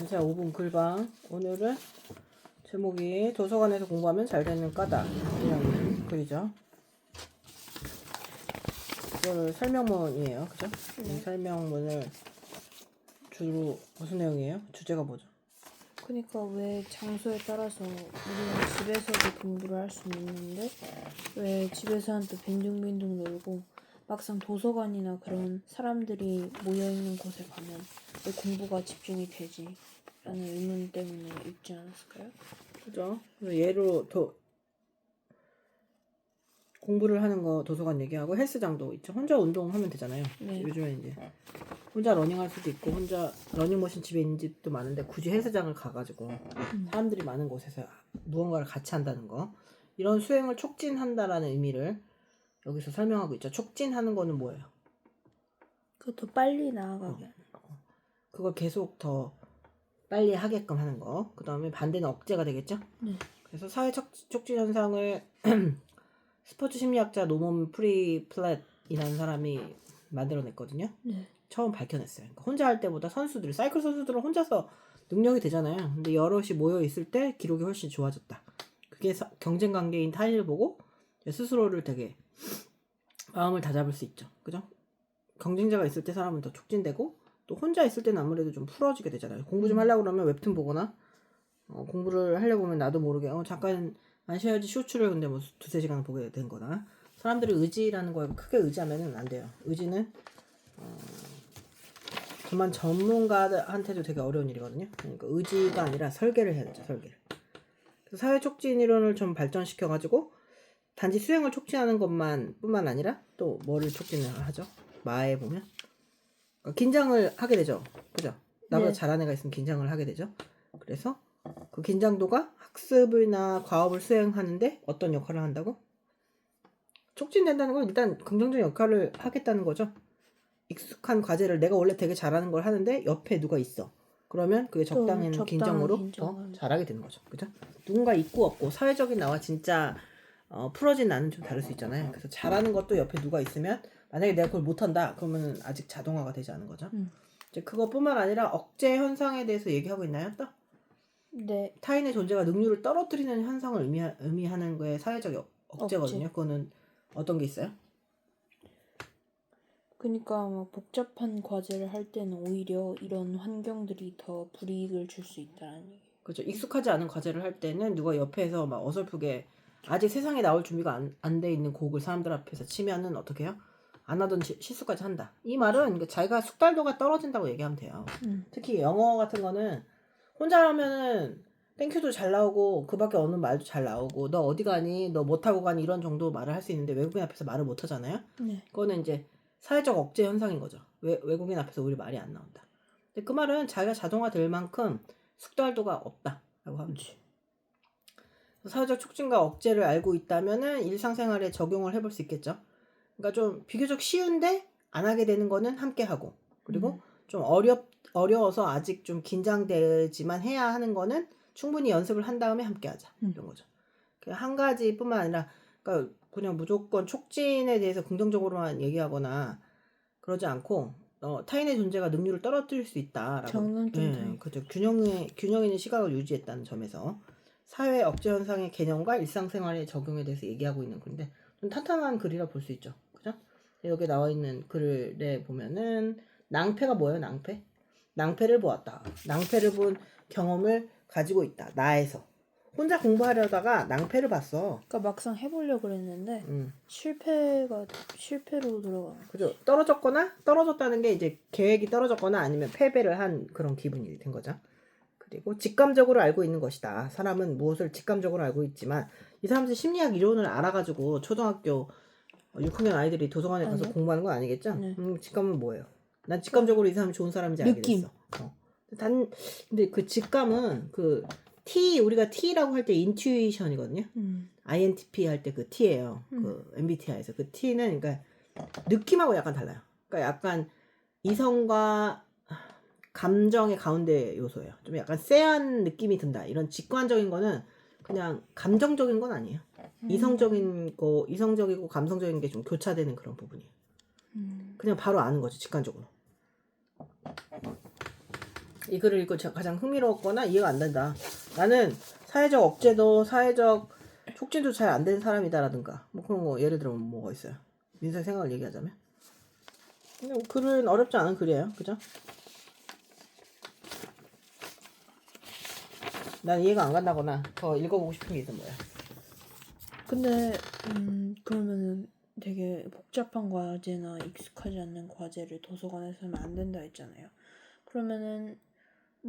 자, 5분 글방. 오늘은 제목이 도서관에서 공부하면 잘 되는 까닭. 이런 글이죠. 이거를 설명문이에요. 그죠? 이 설명문을 주로 무슨 내용이에요? 주제가 뭐죠? 그러니까 왜 장소에 따라서 우리는 집에서도 공부를 할 수 있는데 왜 집에서는 또 빈둥빈둥 놀고 막상 도서관이나 그런 사람들이 모여있는 곳에 가면 왜 공부가 집중이 되지? 라는 의문 때문에 읽지 않았을까요? 그죠? 예로 공부를 하는 거 도서관 얘기하고 헬스장도 있죠. 혼자 운동하면 되잖아요. 네. 요즘에 이제 혼자 러닝할 수도 있고 혼자 러닝머신 집에 있는 집도 많은데 굳이 헬스장을 가가지고 사람들이 많은 곳에서 무언가를 같이 한다는 거, 이런 수행을 촉진한다라는 의미를 여기서 설명하고 있죠. 촉진하는 거는 뭐예요? 그거 더 빨리 나아가게 하는 그걸 계속 더 빨리 하게끔 하는 거. 그 다음에 반대는 억제가 되겠죠. 네. 그래서 사회 촉진 현상을 스포츠 심리학자 노먼 프리플랫이라는 사람이 만들어냈거든요. 네. 처음 밝혀냈어요. 그러니까 혼자 할 때보다 선수들, 사이클 선수들은 혼자서 능력이 되잖아요. 근데 여럿이 모여 있을 때 기록이 훨씬 좋아졌다. 그게 경쟁 관계인 타인을 보고 스스로를 되게 마음을 다잡을 수 있죠. 그죠? 경쟁자가 있을 때 사람은 더 촉진되고, 또 혼자 있을 때는 아무래도 좀 풀어지게 되잖아요. 공부 좀 하려고 그러면 웹툰 보거나 공부를 하려고 하면 나도 모르게 잠깐 안 쉬어야지 쇼츠를 근데 뭐 두세 시간 보게 된 거나, 사람들이 의지라는 거에 크게 의지하면은 안 돼요. 의지는 그만 전문가한테도 되게 어려운 일이거든요. 그러니까 의지가 아니라 설계를 해야 되죠. 설계를. 그래서 사회 촉진 이론을 좀 발전시켜 가지고 단지 수행을 촉진하는 것만 뿐만 아니라 또 뭐를 촉진을 하죠? 마에 보면 그러니까 긴장을 하게 되죠. 그죠? 나보다 네. 잘하는 애가 있으면 긴장을 하게 되죠. 그래서 그 긴장도가 학습이나 과업을 수행하는데 어떤 역할을 한다고? 촉진된다는 건 일단 긍정적인 역할을 하겠다는 거죠. 익숙한 과제를 내가 원래 되게 잘하는 걸 하는데 옆에 누가 있어. 그러면 그게 적당한 적당한 긴장으로 더 긴장을. 잘하게 되는 거죠. 그죠? 누군가 있고 없고 사회적인 나와 진짜 풀어진 나는 좀 다를 수 있잖아요. 그래서 잘하는 것도 옆에 누가 있으면, 만약에 내가 그걸 못한다 그러면 아직 자동화가 되지 않은 거죠. 이제 그것뿐만 아니라 억제 현상에 대해서 얘기하고 있나요? 또 네. 타인의 존재가 능률을 떨어뜨리는 현상을 의미하는 거에 사회적 억제거든요. 그거는 어떤 게 있어요? 그러니까 막 복잡한 과제를 할 때는 오히려 이런 환경들이 더 불이익을 줄 수 있다는 얘기. 그렇죠. 익숙하지 않은 과제를 할 때는 누가 옆에서 막 어설프게 아직 세상에 나올 준비가 안 돼 있는 곡을 사람들 앞에서 치면은 어떻게 해요? 안 하던 실수까지 한다. 이 말은 그러니까 자기가 숙달도가 떨어진다고 얘기하면 돼요. 특히 영어 같은 거는 혼자 하면은 땡큐도 잘 나오고 그밖에 없는 말도 잘 나오고 너 어디 가니? 너 못하고 가니? 이런 정도 말을 할 수 있는데 외국인 앞에서 말을 못 하잖아요. 네. 그거는 이제 사회적 억제 현상인 거죠. 외국인 앞에서 우리 말이 안 나온다. 근데 그 말은 자기가 자동화될 만큼 숙달도가 없다라고 하면 돼요. 사회적 촉진과 억제를 알고 있다면은 일상생활에 적용을 해볼 수 있겠죠. 그러니까 좀 비교적 쉬운데 안 하게 되는 거는 함께 하고, 그리고 좀 어려워서 아직 좀 긴장되지만 해야 하는 거는 충분히 연습을 한 다음에 함께 하자, 이런 거죠. 한 가지뿐만 아니라 그러니까 그냥 무조건 촉진에 대해서 긍정적으로만 얘기하거나 그러지 않고 타인의 존재가 능률을 떨어뜨릴 수 있다라고. 정론좀 그렇죠. 균형 있는 시각을 유지했다는 점에서 사회 억제 현상의 개념과 일상생활의 적용에 대해서 얘기하고 있는 글인데 좀 탄탄한 글이라 볼 수 있죠. 그죠? 여기 나와 있는 글에 보면은 낭패가 뭐예요? 낭패를 보았다. 낭패를 본 경험을 가지고 있다. 나에서 혼자 공부하려다가 낭패를 봤어. 그러니까 막상 해보려고 그랬는데 실패로 들어가. 그죠? 떨어졌다는 게 이제 계획이 떨어졌거나 아니면 패배를 한 그런 기분이 된 거죠. 그리고 직감적으로 알고 있는 것이다. 사람은 무엇을 직감적으로 알고 있지만, 이 사람들 심리학 이론을 알아가지고 초등학교 6학년 아이들이 도서관에 가서 아니요. 공부하는 건 아니겠죠? 네. 직감은 뭐예요? 난 직감적으로 이 사람이 좋은 사람인지 알게 느낌. 됐어. 근데 그 직감은 우리가 T라고 할 때 인투이션이거든요. INTP 할 때 그 T예요. 그 MBTI에서 그 T는 그러니까 느낌하고 약간 달라요. 그러니까 약간 이성과 감정의 가운데 요소예요. 좀 약간 쎄한 느낌이 든다. 이런 직관적인 거는 그냥 감정적인 건 아니에요. 이성적이고 감성적인 게 좀 교차되는 그런 부분이에요. 그냥 바로 아는 거죠, 직관적으로. 이 글을 읽고 가장 흥미로웠거나 이해가 안 된다. 나는 사회적 억제도 사회적 촉진도 잘 안 되는 사람이다라든가 뭐 그런 거 예를 들면 뭐가 있어요. 민서의 생각을 얘기하자면. 근데 글은 어렵지 않은 글이에요. 그죠? 난 이해가 안 간다거나 더 읽어보고 싶은 게 있으면 뭐야. 근데 그러면은 되게 복잡한 과제나 익숙하지 않는 과제를 도서관에서 하면 안 된다 했잖아요. 그러면은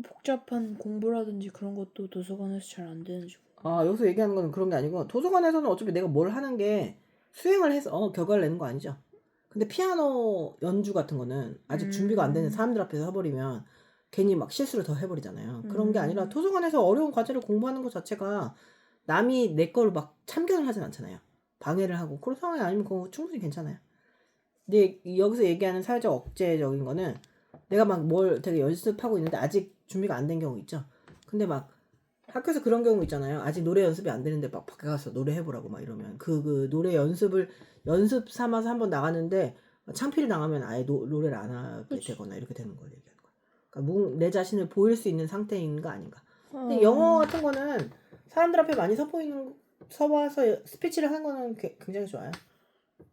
복잡한 공부라든지 그런 것도 도서관에서 잘 안 되는지. 아, 여기서 얘기하는 건 그런 게 아니고 도서관에서는 어차피 내가 뭘 하는 게 수행을 해서 결과를 내는 거 아니죠. 근데 피아노 연주 같은 거는 아직 준비가 안 되는 사람들 앞에서 해버리면 괜히 막 실수를 더 해버리잖아요. 그런 게 아니라 도서관에서 어려운 과제를 공부하는 것 자체가 남이 내 거를 막 참견을 하진 않잖아요. 방해를 하고 그런 상황이 아니면 그거 충분히 괜찮아요. 근데 여기서 얘기하는 사회적 억제적인 거는 내가 막 뭘 되게 연습하고 있는데 아직 준비가 안 된 경우 있죠. 근데 막 학교에서 그런 경우 있잖아요. 아직 노래 연습이 안 되는데 막 밖에 가서 노래 해보라고 막 이러면 그 노래 연습 삼아서 한번 나갔는데 창피를 당하면 아예 노래를 안 하게 그치. 되거나 이렇게 되는 걸 얘기하는 거예요. 그러니까 내 자신을 보일 수 있는 상태인 거 아닌가. 근데 영어 같은 거는 사람들 앞에 많이 서봐서 스피치를 하는 거는 굉장히 좋아요.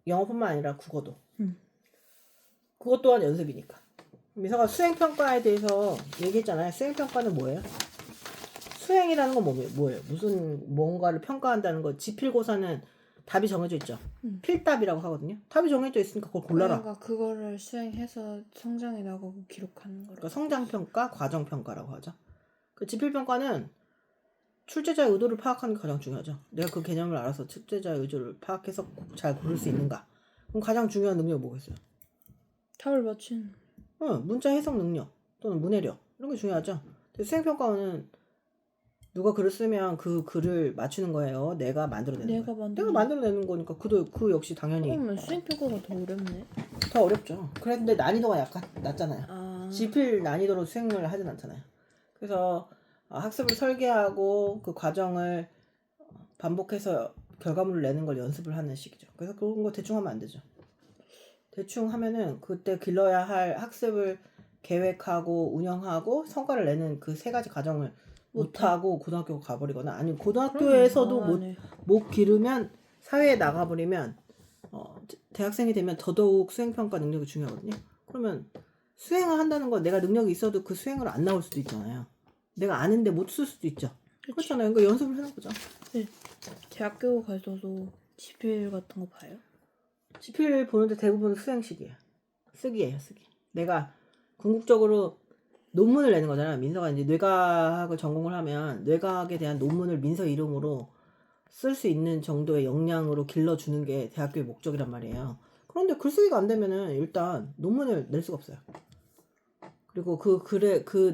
영어뿐만 아니라 국어도. 그것 또한 연습이니까. 미서가 수행평가에 대해서 얘기했잖아요. 수행평가는 뭐예요? 수행이라는 건 뭐예요? 무슨 뭔가를 평가한다는 거. 지필고사는 답이 정해져 있죠. 필답이라고 하거든요. 답이 정해져 있으니까 그걸 골라라. 그러니까 그거를 수행해서 성장해 나가고 기록하는 거라. 그러니까 성장평가, 과정평가라고 하죠. 그 지필평가는 출제자의 의도를 파악하는 게 가장 중요하죠. 내가 그 개념을 알아서 출제자의 의도를 파악해서 잘 고를 수 있는가. 그럼 가장 중요한 능력이 뭐겠어요? 답을 맞춘. 문자 해석 능력 또는 문해력 이런 게 중요하죠. 수행평가는 누가 글을 쓰면 그 글을 맞추는 거예요. 내가 만들어내는 거예요. 내가 만들어내는 거니까 그 역시 당연히 그러면 수행평가가 더 어렵네. 더 어렵죠. 그런데 난이도가 약간 낮잖아요. 아. 지필 난이도로 수행을 하진 않잖아요. 그래서 학습을 설계하고 그 과정을 반복해서 결과물을 내는 걸 연습을 하는 시기죠. 그래서 그런 거 대충 하면 안 되죠. 대충 하면은 그때 길러야 할 학습을 계획하고 운영하고 성과를 내는 그 세 가지 과정을 못하고 고등학교 가버리거나 아니면 고등학교에서도 못 기르면 사회에 나가버리면 대학생이 되면 더더욱 수행평가 능력이 중요하거든요. 그러면 수행을 한다는 건 내가 능력이 있어도 그 수행을 안 나올 수도 있잖아요. 내가 아는데 못 쓸 수도 있죠. 그렇잖아요. 그러니까 연습을 하는 거죠. 네. 대학교 가서도 지필 같은 거 봐요? 지필 보는데 대부분 수행식이에요. 쓰기예요. 내가 궁극적으로 논문을 내는 거잖아요. 민서가 이제 뇌과학을 전공을 하면 뇌과학에 대한 논문을 민서 이름으로 쓸 수 있는 정도의 역량으로 길러주는 게 대학교의 목적이란 말이에요. 그런데 글쓰기가 안 되면은 일단 논문을 낼 수가 없어요. 그리고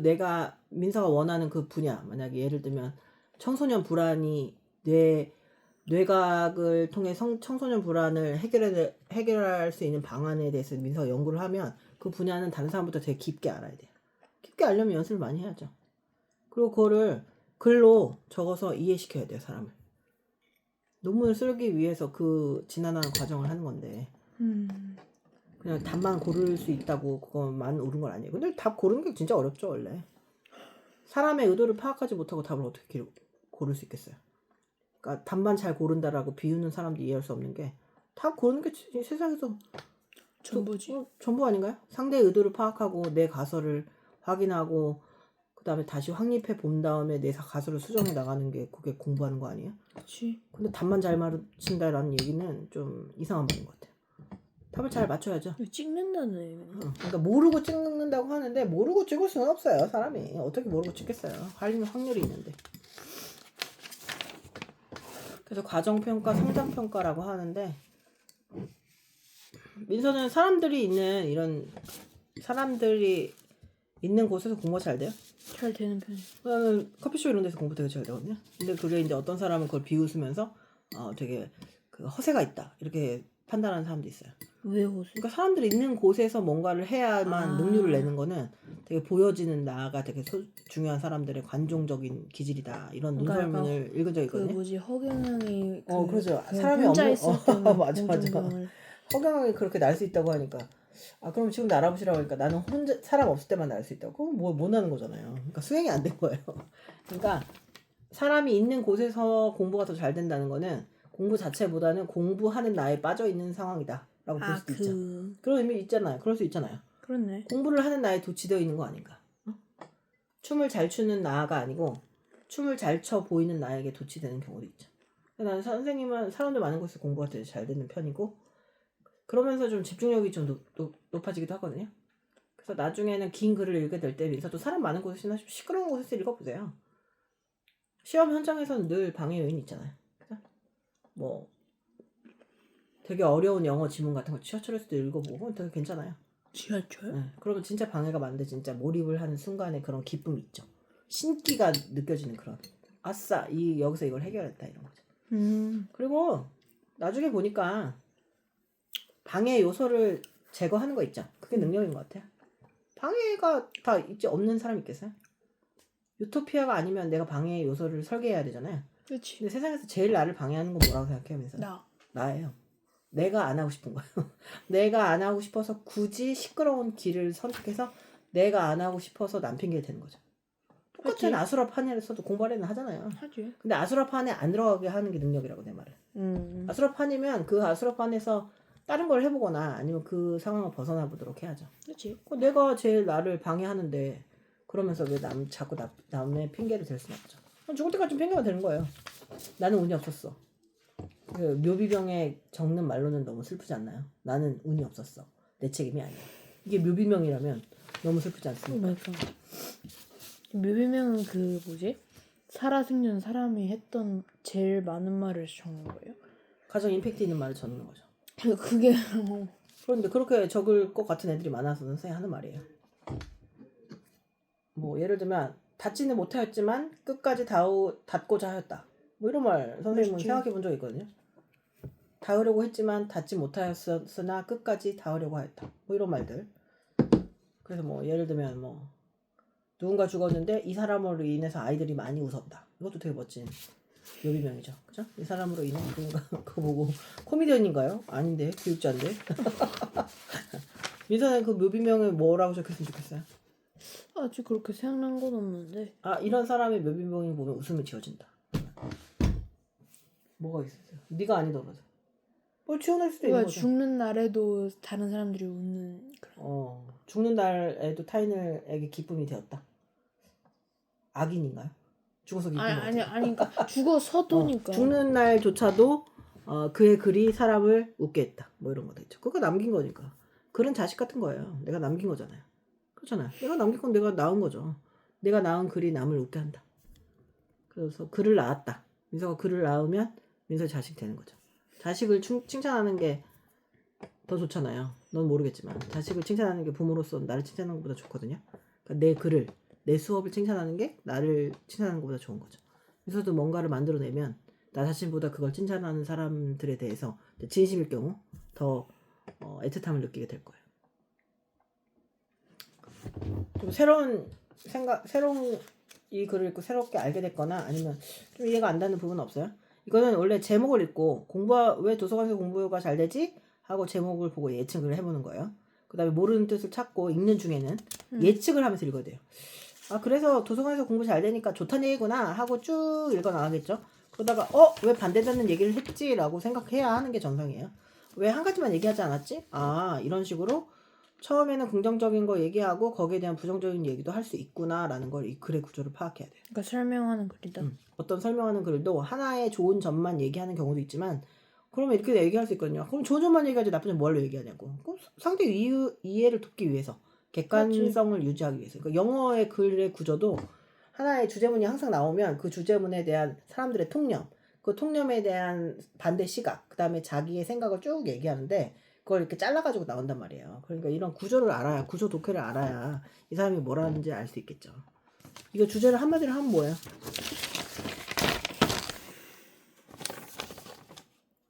내가 민서가 원하는 그 분야, 만약에 예를 들면 청소년 불안이 뇌과학을 통해 청소년 불안을 해결할 수 있는 방안에 대해서 민서가 연구를 하면 그 분야는 다른 사람보다 되게 깊게 알아야 돼요. 깊게 알려면 연습을 많이 해야죠. 그리고 그거를 글로 적어서 이해시켜야 돼요, 사람을. 논문을 쓰기 위해서 그 지난한 과정을 하는 건데 그냥 답만 고를 수 있다고 그것만 옳은 건 아니에요. 근데 답 고르는 게 진짜 어렵죠, 원래. 사람의 의도를 파악하지 못하고 답을 어떻게 고를 수 있겠어요. 그러니까 답만 잘 고른다라고 비우는 사람도 이해할 수 없는 게 답 고르는 게 세상에서 전부지. 전부 아닌가요? 상대의 의도를 파악하고 내 가설을 확인하고 그 다음에 다시 확립해 본 다음에 내 가설을 수정해 나가는 게 그게 공부하는 거 아니에요? 그치. 근데 답만 잘 맞춘다라는 얘기는 좀 이상한 말인 것 같아요. 답을 잘 맞춰야죠. 찍는다는 의미는? 그러니까 모르고 찍는다고 하는데 모르고 찍을 수는 없어요. 사람이 어떻게 모르고 찍겠어요. 확률이 있는데. 그래서 과정평가, 성장평가라고 하는데 민서는 사람들이 있는 곳에서 공부가 잘 돼요? 잘 되는 편이에요. 나는 커피숍 이런 데서 공부 되게 잘 되거든요. 근데 그게 이제 어떤 사람은 그걸 비웃으면서 되게 그 허세가 있다 이렇게 판단하는 사람도 있어요. 왜 허세? 그러니까 사람들이 있는 곳에서 뭔가를 해야만 능률을 내는 거는 되게 보여지는 나가 되게 중요한 사람들의 관종적인 기질이다 이런 논설문을 읽은 적이 있거든요. 그 뭐지 허경영이 그렇죠. 그 사람이 혼자 없는 있을 때는 맞아. 허경영이 그렇게 날 수 있다고 하니까 아 그럼 지금 나 알아보시라고 하니까 나는 혼자 사람 없을 때만 날 수 있다고. 그럼 뭐 못 하는 거잖아요. 그러니까 수행이 안 된 거예요. 그러니까 사람이 있는 곳에서 공부가 더 잘 된다는 거는 공부 자체보다는 공부하는 나에 빠져 있는 상황이다라고 볼 수도 있죠. 그런 의미 있잖아요. 그럴 수 있잖아요. 그렇네. 공부를 하는 나에 도취되어 있는 거 아닌가? 춤을 잘 추는 나가 아니고 춤을 잘 춰 보이는 나에게 도취되는 경우도 있죠. 나는 선생님은 사람들 많은 곳에서 공부가 되게 잘 되는 편이고 그러면서 좀 집중력이 좀 높아지기도 하거든요. 그래서 나중에는 긴 글을 읽게 될 때 민서도 사람 많은 곳이나 좀 시끄러운 곳에서 읽어보세요. 시험 현장에서는 늘 방해 요인이 있잖아요. 그죠? 뭐 되게 어려운 영어 지문 같은 거 지하철에서도 읽어보고 되게 괜찮아요. 지하철? 네, 그러면 진짜 방해가 많은데 진짜 몰입을 하는 순간에 그런 기쁨이 있죠. 신기가 느껴지는 그런 아싸 이 여기서 이걸 해결했다 이런 거죠. 그리고 나중에 보니까 방해 요소를 제거하는 거 있죠. 그게 능력인 것 같아요. 방해가 다 있지 없는 사람 있겠어요? 유토피아가 아니면 내가 방해 요소를 설계해야 되잖아요. 그렇지. 근데 세상에서 제일 나를 방해하는 건 뭐라고 생각해요? 나예요. 내가 안 하고 싶은 거예요. 내가 안 하고 싶어서 굳이 시끄러운 길을 선택해서 내가 안 하고 싶어서 남 핑계 대는 거죠. 똑같은 그치. 아수라판에서도 공부하려면 하잖아요. 하지. 근데 아수라판에 안 들어가게 하는 게 능력이라고 내 말은. 아수라판이면 그 아수라판에서 다른 걸 해보거나 아니면 그 상황을 벗어나 보도록 해야죠. 그렇지. 내가 제일 나를 방해하는데 그러면서 왜 자꾸 남의 핑계를 댈 수는 없죠. 죽을 때까지 핑계가 되는 거예요. 나는 운이 없었어. 그 묘비병에 적는 말로는 너무 슬프지 않나요? 나는 운이 없었어. 내 책임이 아니야. 이게 묘비명이라면 너무 슬프지 않습니까? 맞아. 묘비명은 그 뭐지? 살아생전 사람이 했던 제일 많은 말을 적는 거예요? 가장 임팩트 있는 말을 적는 거죠. 그게 그런데 그렇게 적을 것 같은 애들이 많아서 선생님이 하는 말이에요. 뭐 예를 들면 닫지는 못하였지만 끝까지 닫고자 하였다. 뭐 이런 말 선생님은 생각해 본 적이 있거든요. 닿으려고 했지만 닿지 못하였으나 끝까지 닿으려고 하였다. 뭐 이런 말들. 그래서 뭐 예를 들면 뭐 누군가 죽었는데 이 사람으로 인해서 아이들이 많이 웃었다. 이것도 되게 멋진 묘비명이죠. 그죠? 이 사람으로 인해 누군가 그거 보고 코미디언인가요? 아닌데 교육자인데. 민서는 그 묘비명을 뭐라고 적혔으면 좋겠어요? 아직 그렇게 생각난 건 없는데. 아 이런 사람의 묘비명이 보면 웃음이 지어진다. 뭐가 있었어요? 네가 아니더라도. 뭐 지어낼 수도 있는 거죠. 죽는 날에도 다른 사람들이 웃는 그런. 죽는 날에도 타인에게 기쁨이 되었다. 악인인가요? 죽어서 기쁨이 아니 그러니까 죽어서도니까. 죽는 날조차도 그의 글이 사람을 웃게 했다. 뭐 이런 거 되죠. 그거 남긴 거니까. 글은 자식 같은 거예요. 내가 남긴 거잖아요. 그렇잖아요. 내가 남긴 건 내가 낳은 거죠. 내가 낳은 글이 남을 웃게 한다. 그래서 글을 낳았다. 민서가 글을 낳으면 민서의 자식 되는 거죠. 자식을 칭찬하는 게 더 좋잖아요. 넌 모르겠지만 자식을 칭찬하는 게 부모로서 나를 칭찬하는 것보다 좋거든요. 그러니까 내 글을 내 수업을 칭찬하는 게 나를 칭찬하는 것보다 좋은 거죠. 그래서도 뭔가를 만들어내면 나 자신보다 그걸 칭찬하는 사람들에 대해서 진심일 경우 더 애틋함을 느끼게 될 거예요. 좀 새로운 이 글을 읽고 새롭게 알게 됐거나 아니면 좀 이해가 안 되는 부분은 없어요? 이거는 원래 제목을 읽고 왜 도서관에서 공부가 잘 되지? 하고 제목을 보고 예측을 해보는 거예요. 그 다음에 모르는 뜻을 찾고 읽는 중에는 예측을 하면서 읽어야 돼요. 아 그래서 도서관에서 공부 잘 되니까 좋다는 얘기구나 하고 쭉 읽어 나가겠죠. 그러다가 왜 반대되는 얘기를 했지? 라고 생각해야 하는 게 정상이에요. 왜 한 가지만 얘기하지 않았지? 아 이런 식으로 처음에는 긍정적인 거 얘기하고 거기에 대한 부정적인 얘기도 할 수 있구나 라는 걸 이 글의 구조를 파악해야 돼요. 그러니까 설명하는 글이다. 어떤 설명하는 글도 하나의 좋은 점만 얘기하는 경우도 있지만 그러면 이렇게 얘기할 수 있거든요. 그럼 좋은 점만 얘기하지 나쁜 점 뭘로 얘기하냐고. 그럼 상대 이해를 돕기 위해서 객관성을 유지하기 위해서. 그러니까 영어의 글의 구조도 하나의 주제문이 항상 나오면 그 주제문에 대한 사람들의 통념, 그 통념에 대한 반대 시각, 그 다음에 자기의 생각을 쭉 얘기하는데 그걸 이렇게 잘라가지고 나온단 말이에요. 그러니까 이런 구조를 알아야, 구조 독해를 알아야 이 사람이 뭐라는지 알 수 있겠죠. 이거 주제를 한마디로 하면 뭐예요?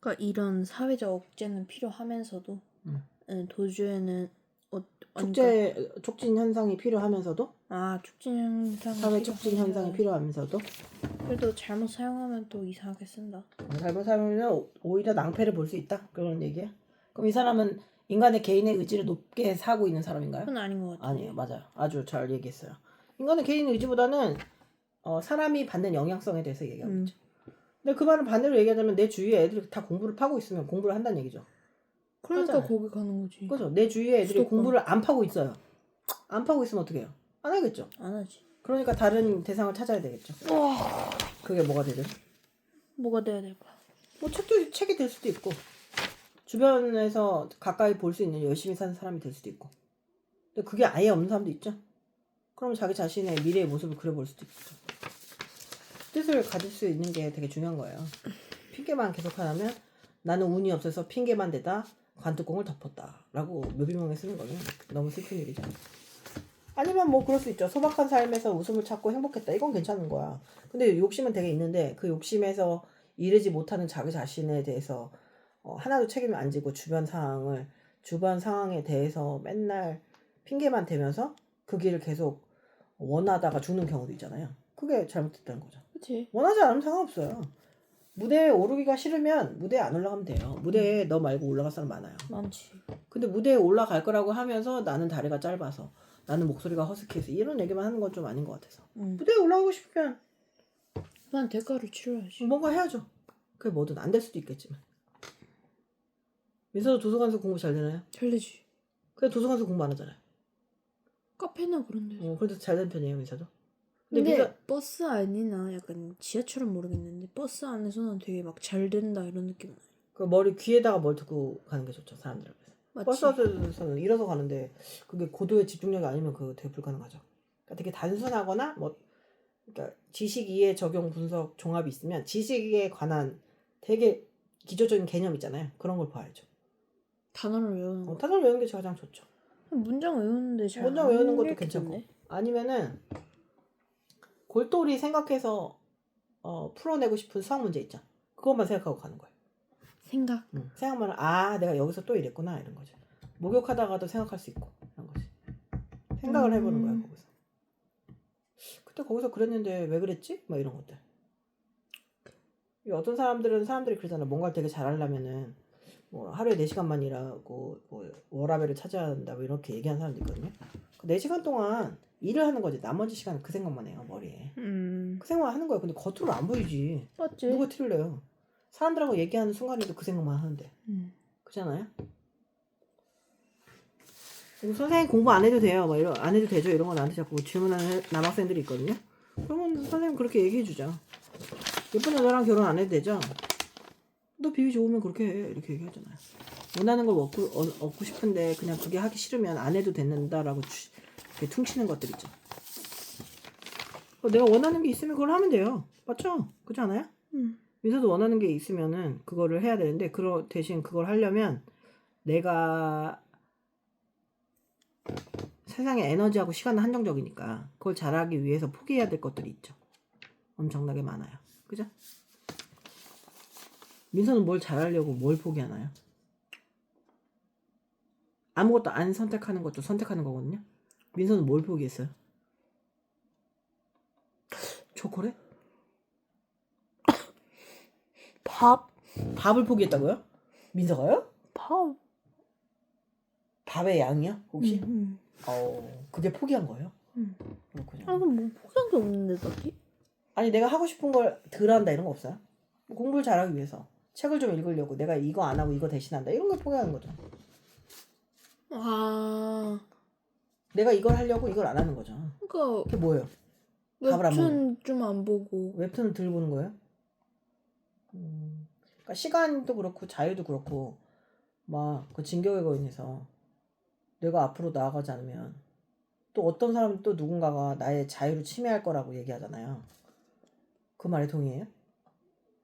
그러니까 이런 사회적 억제는 필요하면서도 도주에는 촉진 현상이 필요하면서도 촉진 현상 사회 촉진 현상이 필요하면서도 그래도 잘못 사용하면 또 이상하게 쓴다. 잘못 사용하면 오히려 낭패를 볼 수 있다 그런 얘기야. 그럼 이 사람은 인간의 개인의 의지를 높게 사고 있는 사람인가요? 그건 아닌 것 같아요. 아니에요. 맞아요. 아주 잘 얘기했어요. 인간의 개인 의지보다는 사람이 받는 영향성에 대해서 얘기하고 있죠. 근데 그 말은 반대로 얘기하자면 내 주위에 애들이 다 공부를 파고 있으면 공부를 한다는 얘기죠. 그러니까 맞아요. 거기 가는 거지. 그죠? 내 주위에 애들이 수도권. 공부를 안 파고 있어요. 안 파고 있으면 어떻게 해요? 안 하겠죠. 안 하지. 그러니까 다른 대상을 찾아야 되겠죠. 와, 그게 뭐가 되든. 뭐가 돼야 될까? 뭐 책이 될 수도 있고 주변에서 가까이 볼 수 있는 열심히 사는 사람이 될 수도 있고. 근데 그게 아예 없는 사람도 있죠. 그러면 자기 자신의 미래의 모습을 그려볼 수도 있죠. 뜻을 가질 수 있는 게 되게 중요한 거예요. 핑계만 계속하면 나는 운이 없어서 핑계만 대다 관뚜껑을 덮었다 라고 묘비명에 쓰는 거는 너무 슬픈 일이죠. 아니면 뭐 그럴 수 있죠. 소박한 삶에서 웃음을 찾고 행복했다. 이건 괜찮은 거야. 근데 욕심은 되게 있는데 그 욕심에서 이르지 못하는 자기 자신에 대해서 하나도 책임을 안 지고 주변 상황에 대해서 맨날 핑계만 대면서 그 길을 계속 원하다가 죽는 경우도 있잖아요. 그게 잘못됐다는 거죠. 그치. 원하지 않으면 상관없어요. 무대에 오르기가 싫으면 무대에 안 올라가면 돼요. 무대에 너 말고 올라갈 사람 많아요. 많지. 근데 무대에 올라갈 거라고 하면서 나는 다리가 짧아서 나는 목소리가 허스키해서 이런 얘기만 하는 건 좀 아닌 것 같아서 무대에 올라가고 싶으면 난 대가를 치러야지. 뭔가 해야죠. 그게 뭐든 안 될 수도 있겠지만. 민서도 도서관에서 공부 잘 되나요? 잘 되지. 그래 도서관에서 공부 안 하잖아요. 카페나 그런 데서. 그래도 잘 된 편이에요 민서도. 근데 버스 아니나 약간 지하철은 모르겠는데 버스 안에서는 되게 막 잘 된다 이런 느낌 나요. 그 머리 귀에다가 뭘 듣고 가는 게 좋죠 사람들 앞에서. 맞지? 버스에서는 일어서 가는데 그게 고도의 집중력이 아니면 그거 되게 불가능하죠. 그러니까 되게 단순하거나 뭐 그러니까 지식 이해 적용 분석 종합이 있으면 지식에 관한 되게 기초적인 개념 있잖아요. 그런 걸 봐야죠. 단어를 외우는 거. 단어를 외우는 게 가장 좋죠. 문장 외우는데 잘 문장 안 외우는 것도 읽히던데? 괜찮고 아니면은 골똘히 생각해서 풀어내고 싶은 수학 문제 있죠. 그것만 생각하고 가는 거예요. 생각. 생각만 내가 여기서 또 이랬구나 이런 거죠. 목욕하다가도 생각할 수 있고 이런 거지. 생각을 해보는 거야 거기서. 그때 거기서 그랬는데 왜 그랬지? 막 이런 것들. 어떤 사람들이 그러잖아. 뭔가를 되게 잘하려면은 뭐 하루에 4시간만 일하고 뭐 워라밸을 찾아야 한다 뭐 이렇게 얘기하는 사람도 있거든요. 그 4시간 동안 일을 하는 거지. 나머지 시간은 그 생각만 해요 머리에. 그 생각만 하는 거야. 근데 겉으로 안 보이지. 맞지? 누가 티를 내요? 사람들하고 얘기하는 순간에도 그 생각만 하는데. 그렇잖아요? 그리고 선생님 공부 안 해도 돼요. 막 안 해도 되죠. 이런 거 나한테 자꾸 질문하는 남학생들이 있거든요. 그러면 선생님 그렇게 얘기해 주죠. 예쁜 여자랑 결혼 안 해도 되죠? 너 비위 좋으면 그렇게 해. 이렇게 얘기하잖아요. 원하는 걸 얻고 싶은데 그냥 그게 하기 싫으면 안 해도 된다라고 이렇게 퉁치는 것들 있죠. 내가 원하는 게 있으면 그걸 하면 돼요. 맞죠? 그렇지 않아요? 민서도 원하는 게 있으면은 그거를 해야 되는데 대신 그걸 하려면 내가 세상에 에너지하고 시간은 한정적이니까 그걸 잘하기 위해서 포기해야 될 것들이 있죠. 엄청나게 많아요. 그죠? 민서는 뭘 잘하려고 뭘 포기하나요? 아무것도 안 선택하는 것도 선택하는 거거든요. 민서는 뭘 포기했어요? 초콜릿? 밥을 포기했다고요? 민서가요? 밥의 양이요? 혹시? 그게 포기한 거예요? 그렇군요. 그럼 뭐 포기한 게 없는데 딱히? 아니 내가 하고 싶은 걸 덜 한다 이런 거 없어요? 공부를 잘하기 위해서 책을 좀 읽으려고 내가 이거 안 하고 이거 대신한다 이런 걸 포기하는 거죠. 내가 이걸 하려고 이걸 안 하는 거죠. 그러니까 그게 뭐예요? 밥을 안 먹는 웹툰 좀 안 보고. 웹툰을 덜 보는 거예요? 그러니까 시간도 그렇고 자유도 그렇고 막 그 진격의 거인에서 내가 앞으로 나아가지 않으면 또 어떤 사람은 또 누군가가 나의 자유를 침해할 거라고 얘기하잖아요. 그 말에 동의해요?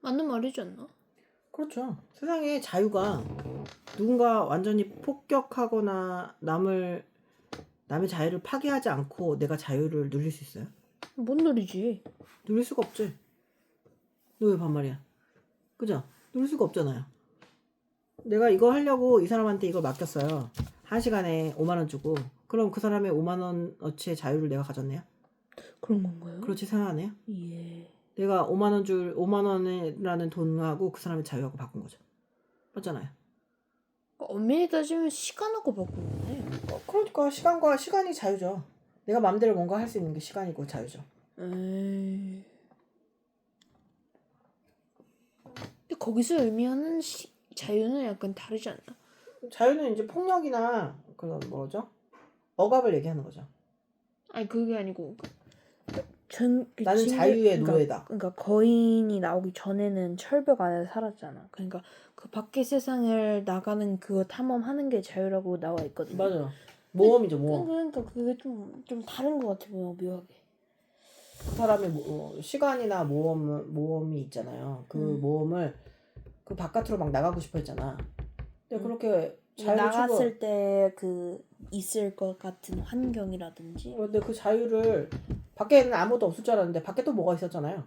맞는 말이지 않나? 그렇죠. 세상에 자유가 누군가 완전히 폭격하거나 남의 자유를 파괴하지 않고 내가 자유를 누릴 수 있어요? 뭔 놀이지? 누릴 수가 없지. 너 왜 반말이야? 그죠? 누릴 수가 없잖아요. 내가 이거 하려고 이 사람한테 이걸 맡겼어요. 1시간에 5만 원 주고 그럼 그 사람의 5만 원어치의 자유를 내가 가졌네요? 그런 건가요? 그렇지 생각 안 해요? 예. 내가 5만 원이라는 돈하고 그 사람의 자유하고 바꾼 거죠. 맞잖아요. 엄밀히 따지면 시간하고 바꾸는 해. 그러니까 시간과 시간이 자유죠. 내가 마음대로 뭔가 할 수 있는 게 시간이고 자유죠. 근데 거기서 의미하는 자유는 약간 다르지 않나? 자유는 이제 폭력이나 그런 뭐죠? 억압을 얘기하는 거죠. 아니 그게 아니고 나는 자유의 노예다. 그러니까 거인이 나오기 전에는 철벽 안에 살았잖아. 그러니까 그 밖의 세상을 나가는 그거 탐험하는 게 자유라고 나와 있거든요. 맞아. 모험이죠, 모험. 그러니까 그게 좀 다른 것 같아 묘하게. 그 사람의 시간이나 모험이 있잖아요. 그 모험을 그 바깥으로 막 나가고 싶어 했잖아. 근데 그렇게 나갔을 때 그 있을 것 같은 환경이라든지. 근데 그 자유를 밖에는 아무도 없을 줄 알았는데 밖에 또 뭐가 있었잖아요.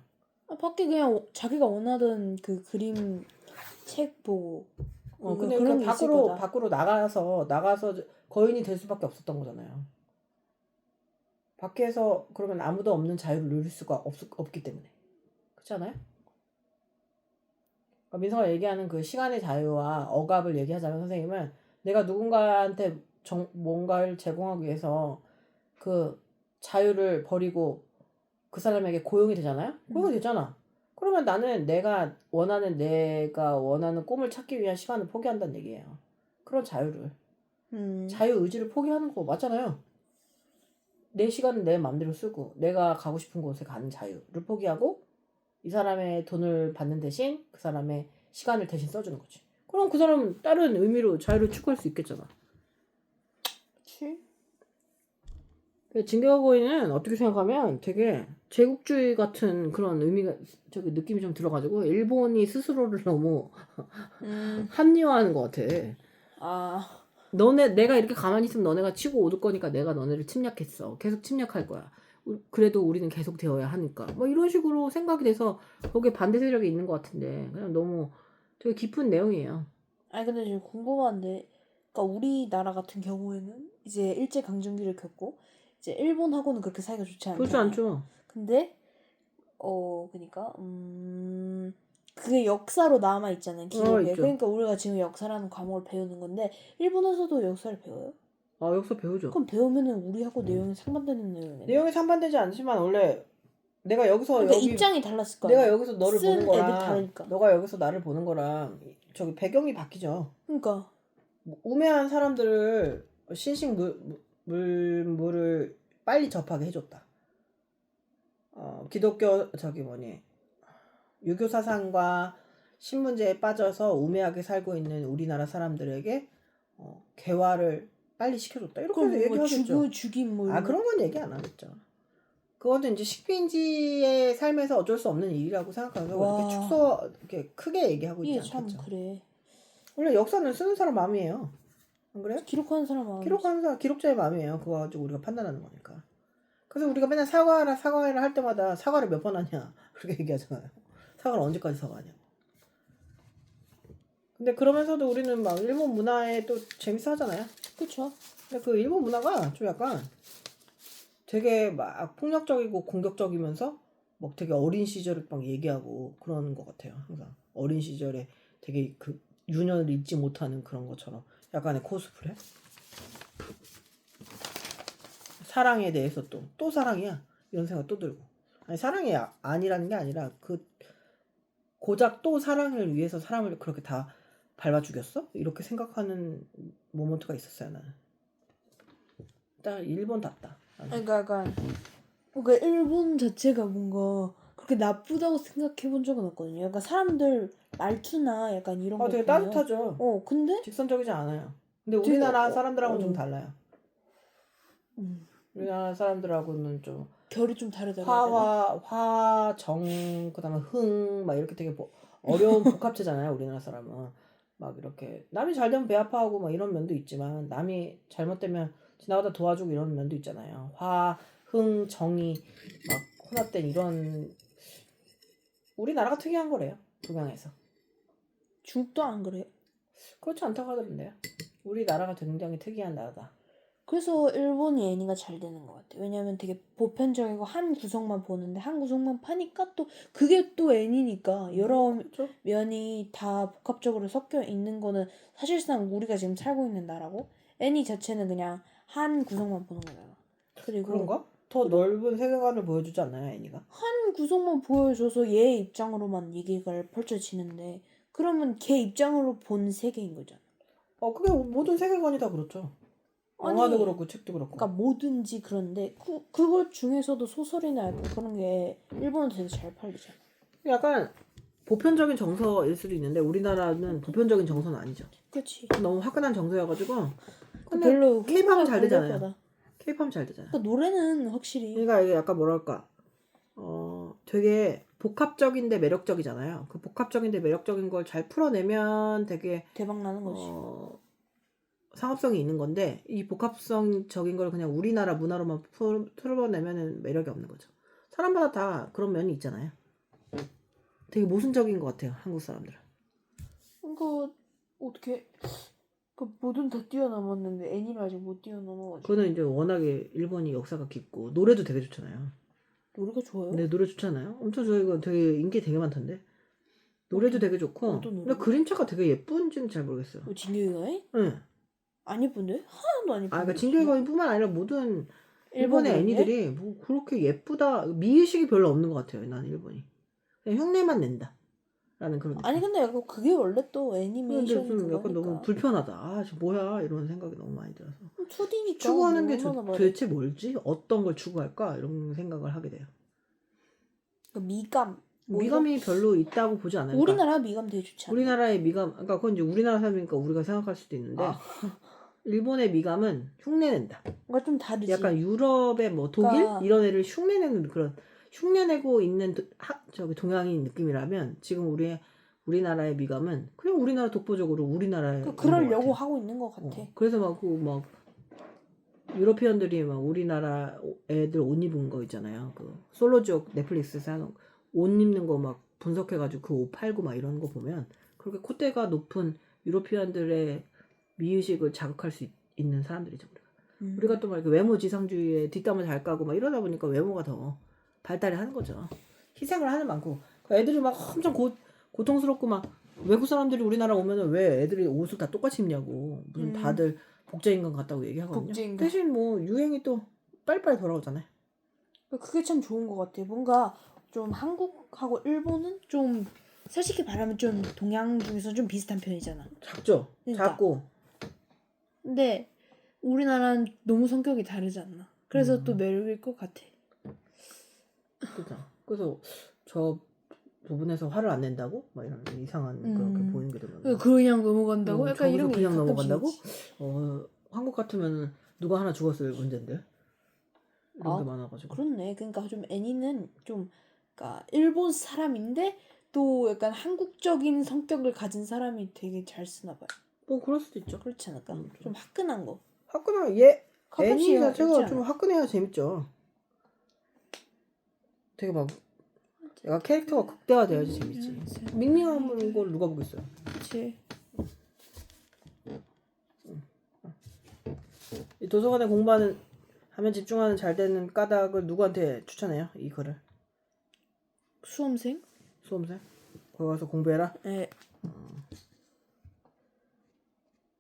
밖에 그냥 자기가 원하던 그 그림 책 보고. 근데 그런 그 게 있을 거다. 밖으로 나가서 거인이 될 수밖에 없었던 거잖아요. 밖에서 그러면 아무도 없는 자유를 누릴 수가 없기 때문에. 그렇지 않아요? 그러니까 민서가 얘기하는 그 시간의 자유와 억압을 얘기하자면 선생님은 내가 누군가한테 뭔가를 제공하기 위해서 그 자유를 버리고 그 사람에게 고용이 되잖아요? 고용이 되잖아. 그러면 나는 내가 원하는 꿈을 찾기 위한 시간을 포기한다는 얘기예요. 그런 자유를. 자유 의지를 포기하는 거 맞잖아요. 내 시간은 내 마음대로 쓰고 내가 가고 싶은 곳에 가는 자유를 포기하고 이 사람의 돈을 받는 대신 그 사람의 시간을 대신 써주는 거지. 그럼 그 사람은 다른 의미로 자유를 추구할 수 있겠잖아. 그치? 진격거인은 어떻게 생각하면 되게 제국주의 같은 그런 의미가 느낌이 좀 들어가지고 일본이 스스로를 너무 합리화하는 것 같아. 내가 이렇게 가만히 있으면 너네가 치고 오를 거니까 내가 너네를 침략했어. 계속 침략할 거야. 그래도 우리는 계속 되어야 하니까. 뭐 이런 식으로 생각이 돼서 거기에 반대 세력이 있는 것 같은데 그냥 너무 되게 깊은 내용이에요. 아니 근데 지금 궁금한데, 그러니까 우리나라 같은 경우에는 이제 일제 강점기를 겪고 이제 일본하고는 그렇게 사이가 좋지 않잖아요. 그렇지 않죠. 근데 그러니까 그게 역사로 남아 있잖아요, 기록에. 있죠. 그러니까 우리가 지금 역사라는 과목을 배우는 건데 일본에서도 역사를 배워요? 역사 배우죠. 그럼 배우면은 우리하고 내용이 상반되는 내용이네. 내용이 상반되지 않지만 원래 내가 여기서 그러니까 입장이 달랐을 거야. 내가 여기서 너를 보는 거랑 애들이 다르니까. 너가 여기서 나를 보는 거랑 저기 배경이 바뀌죠. 그러니까 우매한 사람들을 신식 물을 빨리 접하게 해줬다. 기독교 유교 사상과 신문제에 빠져서 우매하게 살고 있는 우리나라 사람들에게 개화를 빨리 시켜줬다. 이렇게 그럼 뭔가 얘기하겠죠. 죽임 뭐 그런 건 얘기 안 하겠죠. 그거는 이제 식민지의 삶에서 어쩔 수 없는 일이라고 생각하면서 이렇게 크게 얘기하고 있지 참 않겠죠. 그래. 원래 역사는 쓰는 사람 마음이에요. 안 그래요? 기록하는 사람 마음. 기록자의 마음이에요. 그거 가지고 우리가 판단하는 거니까. 그래서 우리가 맨날 사과해라 할 때마다 사과를 몇 번 하냐 그렇게 얘기하잖아요. 사과를 언제까지 사과하냐. 근데 그러면서도 우리는 막 일본 문화에 또 재밌어 하잖아요. 그렇죠. 근데 그 일본 문화가 좀 약간 되게 막 폭력적이고 공격적이면서 막 되게 어린 시절을 막 얘기하고 그러는 것 같아요. 항상 어린 시절에 되게 그 유년을 잊지 못하는 그런 것처럼 약간의 코스프레. 사랑에 대해서 또 사랑이야 이런 생각 또 들고. 아니 사랑이 아니라는 게 아니라 그 고작 또 사랑을 위해서 사람을 그렇게 다 밟아 죽였어? 이렇게 생각하는 모먼트가 있었어요 나는. 딱 일본답다. 그러니까 일본 자체가 뭔가 그렇게 나쁘다고 생각해 본 적은 없거든요. 그러니까 사람들 말투나 약간 이런 거 되게 보면 따뜻하죠. 근데 직선적이지 않아요. 근데 우리나라 사람들하고는 좀 달라요. 우리나라 사람들하고는 좀 결이 좀 다르다. 그다음에 흥 막 이렇게 되게 어려운 복합체잖아요. 우리나라 사람은 막 이렇게 남이 잘 되면 배 아파하고 막 이런 면도 있지만 남이 잘못되면 지나가다 도와주고 이런 면도 있잖아요. 흥, 정이 막 혼합된 이런 우리나라가 특이한 거래요. 동양에서. 중국도 안 그래요? 그렇지 않다고 하던데요. 우리나라가 굉장히 특이한 나라다. 그래서 일본이 애니가 잘 되는 것 같아. 왜냐면 되게 보편적이고 한 구성만 보는데 한 구성만 파니까 또 그게 또 애니니까 여러 그렇죠. 면이 다 복합적으로 섞여 있는 거는 사실상 우리가 지금 살고 있는 나라고 애니 자체는 그냥 한 구성만 보는 거잖아. 그리고 그런가? 더 넓은 세계관을 보여주지 않나요, 애니가? 한 구성만 보여줘서 얘 입장으로만 얘기가 펼쳐지는데 그러면 걔 입장으로 본 세계인 거잖아. 그게 모든 세계관이 다 그렇죠. 영화도 아니, 그렇고 책도 그렇고. 그러니까 뭐든지 그런데 그것 중에서도 소설이나 약간 그런 게 일본은 되게 잘 팔리잖아. 약간 보편적인 정서일 수도 있는데 우리나라는 보편적인 정서는 아니죠. 그치. 너무 화끈한 정서여가지고. 근데 별로 K-팝은 잘 되잖아요. 거다. K-팝은 잘 되잖아요. 그러니까 노래는 확실히 그러니까 이게 약간 뭐랄까, 되게 복합적인데 매력적이잖아요. 그 복합적인데 매력적인 걸 잘 풀어내면 되게 대박 나는 거지. 상업성이 있는 건데 이 복합성적인 걸 그냥 우리나라 문화로만 풀어내면 매력이 없는 거죠. 사람마다 다 그런 면이 있잖아요. 되게 모순적인 것 같아요, 한국 사람들은. 그러니까 어떻게 그 뭐든 다 뛰어넘었는데 애니를 아직 못 뛰어넘어가지고. 그거는 이제 워낙에 일본이 역사가 깊고 노래도 되게 좋잖아요. 노래가 좋아요? 네, 노래 좋잖아요. 엄청 저희가 되게 인기 되게 많던데. 노래도 되게 좋고. 어떤 노래? 근데 그림체가 되게 예쁜지는 잘 모르겠어요. 진격의 거인? 응. 안 예쁜데? 하나도 안 예쁜데. 그러니까 진격의 거인뿐만 아니라 모든 일본 일본의 그런 게? 애니들이 뭐 그렇게 예쁘다, 미의식이 별로 없는 것 같아요. 나는 일본이. 그냥 흉내만 낸다. 라는 그런 느낌. 아니 근데 약간 그게 원래 또 근데 애니메이션 좀 그거니까. 약간 너무 불편하다. 아, 저 뭐야? 이런 생각이 너무 많이 들어서. 2D니까 추구하는 게 얼마나 말해. 도대체 뭘지? 어떤 걸 추구할까? 이런 생각을 하게 돼요. 미감. 미감이 별로 있다고 보지 않아요. 그러니까 우리나라 미감 되게 좋지 않나? 우리나라의 미감, 그러니까 그건 이제 우리나라 사람이니까 우리가 생각할 수도 있는데, 일본의 미감은 흉내낸다. 뭔가 좀 다르지. 약간 유럽의 뭐 독일 그러니까 이런 애를 흉내내는 그런 흉내내고 있는 저기 동양인 느낌이라면 지금 우리나라의 미감은 그냥 우리나라 독보적으로 우리나라의 그러려고 하고 있는 것 같아. 그래서 막 유러피언들이 막 우리나라 애들 옷 입은 거 있잖아요. 그 솔로지옥 넷플릭스에서 하는 옷 입는 거 막 분석해가지고 그 옷 팔고 막 이런 거 보면 그렇게 콧대가 높은 유러피언들의 미의식을 자극할 수 있는 사람들이죠. 우리가 또 막 이렇게 외모 지상주의에 뒷담을 잘 까고 막 이러다 보니까 외모가 더 발달을 하는 거죠. 희생을 하는 많고 그 애들이 막 엄청 고통스럽고 막 외국 사람들이 우리나라 오면은 왜 애들이 옷을 다 똑같이 입냐고 무슨 다들 복제인간 같다고 얘기하거든요. 복제인간. 대신 뭐 유행이 또 빨리빨리 돌아오잖아요. 그게 참 좋은 것 같아. 뭔가 좀 한국하고 일본은 좀 솔직히 말하면 좀 동양 중에서 좀 비슷한 편이잖아. 작죠. 그러니까. 작고. 근데 우리나라는 너무 성격이 다르지 않나. 그래서 또 매력일 것 같아. 그죠. 그래서 저 부분에서 화를 안 낸다고 막 이런 이상한 그렇게 보이는 게 되면 그냥 넘어간다고? 약간 이런 게 그냥 가끔씩 넘어간다고? 있지. 한국 같으면 누가 하나 죽었을 문제인데 이런 게 많아가지고. 그렇네. 그러니까 좀 애니는 좀 그러니까 일본 사람인데 또 약간 한국적인 성격을 가진 사람이 되게 잘 쓰나 봐요. 뭐 그럴 수도 있죠. 그렇지 않을까? 좀 화끈한 거. 화끈한 가끔씩 애니 자체가 있지 좀 않아? 화끈해야 재밌죠. 되게 막 약간 캐릭터가 극대화돼야지 재밌지. 밍밍한 걸 누가 보겠어요. 그렇지. 이 도서관에 공부하는 하면 집중하는 잘 되는 까닭을 누구한테 추천해요? 이 글을. 수험생? 수험생? 거기 가서 공부해라. 네.